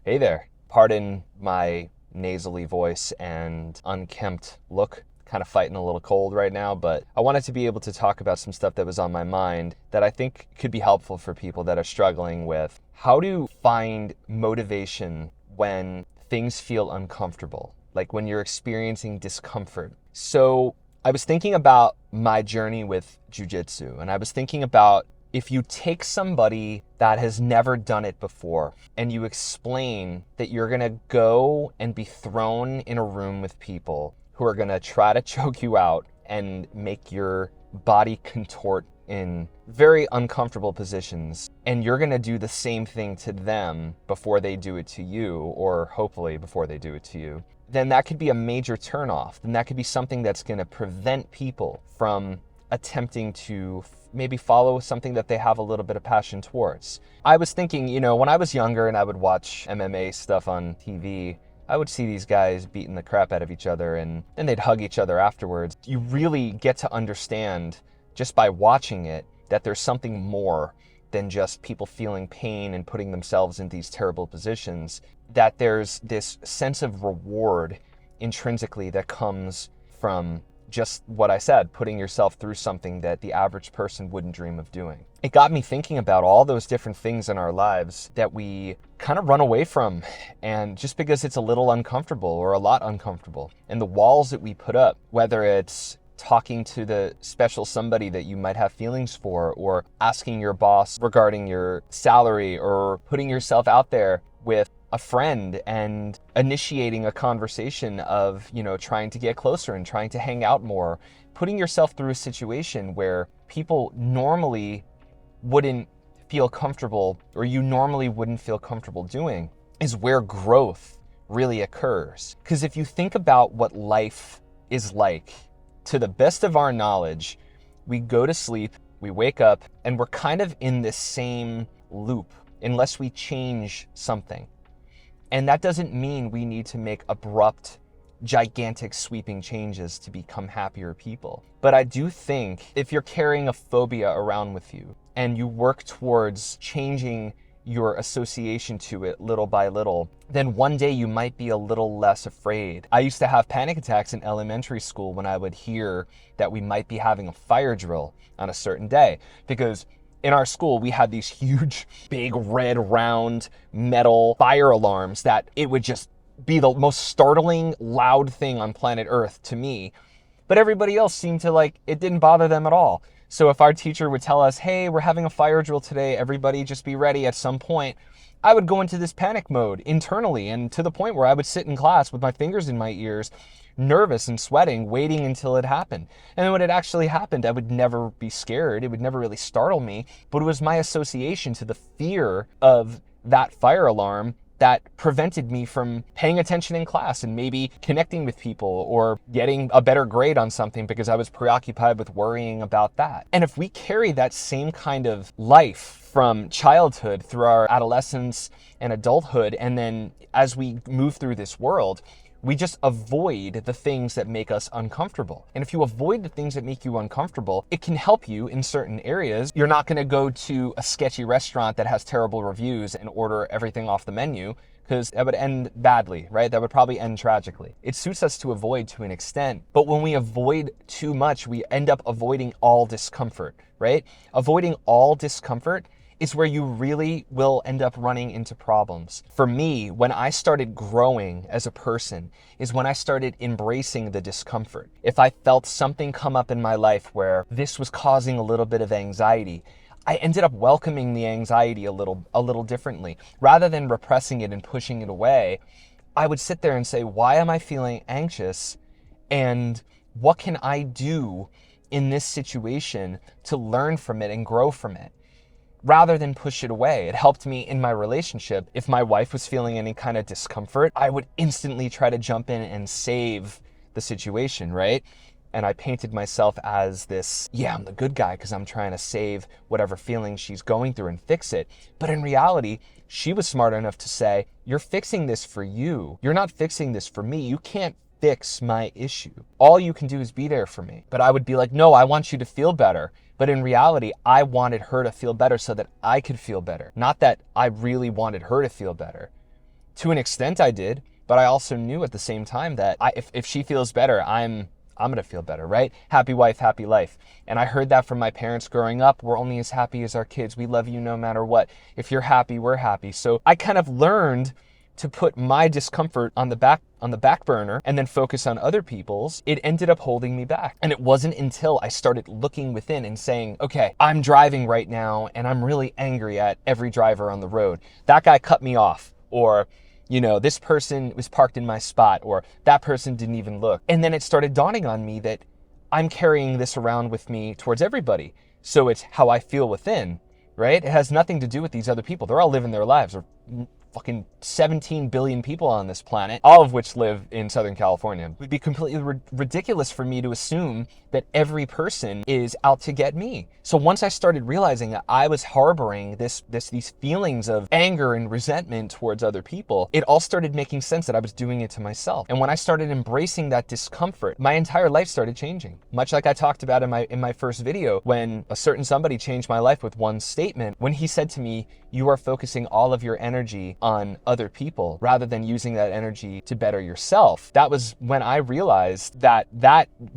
Hey there. Pardon my nasally voice and unkempt look. Kind of fighting a little cold right now, but I wanted to be able to talk about some stuff that was on my mind that I think could be helpful for people that are struggling with how to find motivation when things feel uncomfortable, like when you're experiencing discomfort. So I was thinking about my journey with jujitsu, and I was thinking about if you take somebody that has never done it before and you explain that you're gonna go and be thrown in a room with people who are gonna try to choke you out and make your body contort in very uncomfortable positions, and you're gonna do the same thing to them before they do it to you, or hopefully before they do it to you, then that could be a major turnoff. Then that could be something that's gonna prevent people from attempting to maybe follow something that they have a little bit of passion towards. I was thinking, when I was younger and I would watch MMA stuff on TV, I would see these guys beating the crap out of each other and then they'd hug each other afterwards. You really get to understand just by watching it that there's something more than just people feeling pain and putting themselves in these terrible positions, that there's this sense of reward intrinsically that comes from just what I said, putting yourself through something that the average person wouldn't dream of doing. It got me thinking about all those different things in our lives that we kind of run away from, and just because it's a little uncomfortable or a lot uncomfortable, and the walls that we put up, whether it's talking to the special somebody that you might have feelings for, or asking your boss regarding your salary, or putting yourself out there with a friend and initiating a conversation of, trying to get closer and trying to hang out more, putting yourself through a situation where people normally wouldn't feel comfortable, or you normally wouldn't feel comfortable doing, is where growth really occurs. Because if you think about what life is like, to the best of our knowledge, we go to sleep, we wake up, and we're kind of in this same loop unless we change something. And that doesn't mean we need to make abrupt, gigantic, sweeping changes to become happier people. But I do think if you're carrying a phobia around with you and you work towards changing your association to it little by little, then one day you might be a little less afraid. I used to have panic attacks in elementary school when I would hear that we might be having a fire drill on a certain day, because in our school, we had these huge, big, red, round metal fire alarms that it would just be the most startling, loud thing on planet Earth to me. But everybody else seemed to it didn't bother them at all. So if our teacher would tell us, hey, we're having a fire drill today, everybody just be ready at some point, I would go into this panic mode internally, and to the point where I would sit in class with my fingers in my ears, nervous and sweating, waiting until it happened. And then when it actually happened, I would never be scared. It would never really startle me, but it was my association to the fear of that fire alarm that prevented me from paying attention in class and maybe connecting with people or getting a better grade on something because I was preoccupied with worrying about that. And if we carry that same kind of life from childhood through our adolescence and adulthood, and then as we move through this world, we just avoid the things that make us uncomfortable. And if you avoid the things that make you uncomfortable, it can help you in certain areas. You're not gonna go to a sketchy restaurant that has terrible reviews and order everything off the menu, because that would end badly, right? That would probably end tragically. It suits us to avoid to an extent, but when we avoid too much, we end up avoiding all discomfort, right? Avoiding all discomfort is where you really will end up running into problems. For me, when I started growing as a person is when I started embracing the discomfort. If I felt something come up in my life where this was causing a little bit of anxiety, I ended up welcoming the anxiety a little differently. Rather than repressing it and pushing it away, I would sit there and say, why am I feeling anxious? And what can I do in this situation to learn from it and grow from it? Rather than push it away. It helped me in my relationship. If my wife was feeling any kind of discomfort, I would instantly try to jump in and save the situation, right? And I painted myself as this, I'm the good guy because I'm trying to save whatever feeling she's going through and fix it. But in reality, she was smart enough to say, you're fixing this for you. You're not fixing this for me. You can't fix my issue. All you can do is be there for me. But I would be like, no, I want you to feel better. But in reality, I wanted her to feel better so that I could feel better. Not that I really wanted her to feel better. To an extent I did, but I also knew at the same time that if she feels better, I'm gonna feel better, right? Happy wife, happy life. And I heard that from my parents growing up. We're only as happy as our kids. We love you no matter what. If you're happy, we're happy. So I kind of learned to put my discomfort on the back burner and then focus on other people's. It ended up holding me back. And it wasn't until I started looking within and saying, okay, I'm driving right now and I'm really angry at every driver on the road. That guy cut me off, or this person was parked in my spot, or that person didn't even look. And then it started dawning on me that I'm carrying this around with me towards everybody. So it's how I feel within, right? It has nothing to do with these other people. They're all living their lives. Or fucking 17 billion people on this planet, all of which live in Southern California. It would be completely ridiculous for me to assume that every person is out to get me. So once I started realizing that I was harboring these feelings of anger and resentment towards other people, it all started making sense that I was doing it to myself. And when I started embracing that discomfort, my entire life started changing. Much like I talked about in my first video, when a certain somebody changed my life with one statement, when he said to me, you are focusing all of your energy on other people rather than using that energy to better yourself. That was when I realized that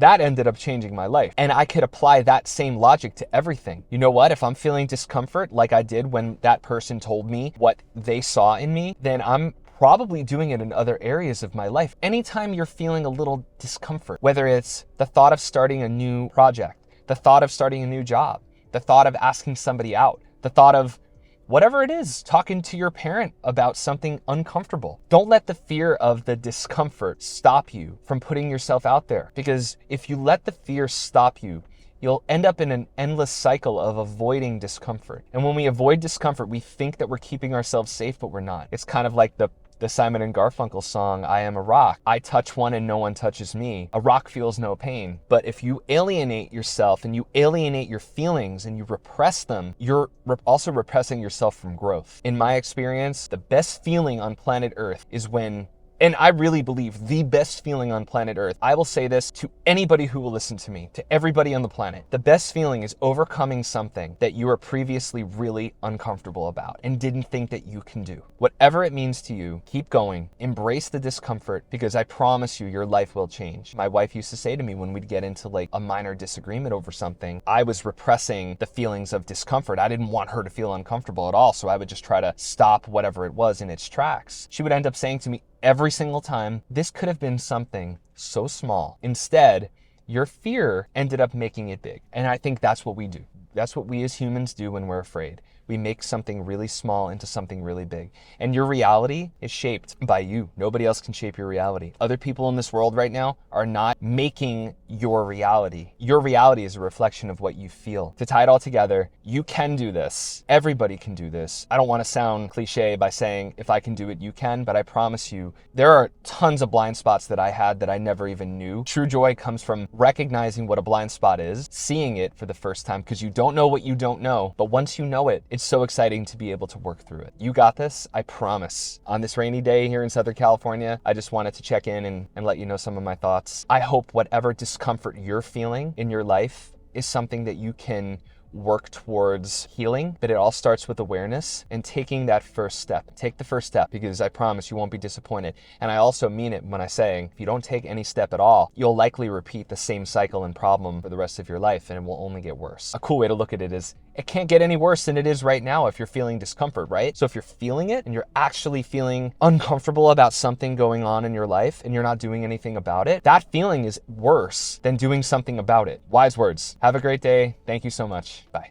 ended up changing my life. And I could apply that same logic to everything. You know what? If I'm feeling discomfort like I did when that person told me what they saw in me, then I'm probably doing it in other areas of my life. Anytime you're feeling a little discomfort, whether it's the thought of starting a new project, the thought of starting a new job, the thought of asking somebody out, the thought of whatever it is, talking to your parent about something uncomfortable. Don't let the fear of the discomfort stop you from putting yourself out there. Because if you let the fear stop you, you'll end up in an endless cycle of avoiding discomfort. And when we avoid discomfort, we think that we're keeping ourselves safe, but we're not. It's kind of like the Simon and Garfunkel song, I Am a Rock. I touch one and no one touches me. A rock feels no pain. But if you alienate yourself and you alienate your feelings and you repress them, you're also repressing yourself from growth. In my experience, the best feeling on planet Earth is when, and I really believe the best feeling on planet Earth, I will say this to anybody who will listen to me, to everybody on the planet. The best feeling is overcoming something that you were previously really uncomfortable about and didn't think that you can do. Whatever it means to you, keep going, embrace the discomfort, because I promise you, your life will change. My wife used to say to me when we'd get into like a minor disagreement over something, I was repressing the feelings of discomfort. I didn't want her to feel uncomfortable at all, so I would just try to stop whatever it was in its tracks. She would end up saying to me, every single time, this could have been something so small. Instead, your fear ended up making it big. And I think that's what we do. That's what we as humans do when we're afraid. We make something really small into something really big. And your reality is shaped by you. Nobody else can shape your reality. Other people in this world right now are not making your reality. Your reality is a reflection of what you feel. To tie it all together, you can do this. Everybody can do this. I don't want to sound cliche by saying, if I can do it, you can, but I promise you, there are tons of blind spots that I had that I never even knew. True joy comes from recognizing what a blind spot is, seeing it for the first time, because you don't know what you don't know, but once you know it, it's so exciting to be able to work through it. You got this, I promise. On this rainy day here in Southern California, I just wanted to check in and let you know some of my thoughts. I hope whatever discomfort you're feeling in your life is something that you can work towards healing, but it all starts with awareness and taking that first step. Take the first step, because I promise you won't be disappointed. And I also mean it when I say, if you don't take any step at all, you'll likely repeat the same cycle and problem for the rest of your life, and it will only get worse. A cool way to look at it is, it can't get any worse than it is right now if you're feeling discomfort, right? So if you're feeling it and you're actually feeling uncomfortable about something going on in your life and you're not doing anything about it, that feeling is worse than doing something about it. Wise words. Have a great day. Thank you so much. Bye.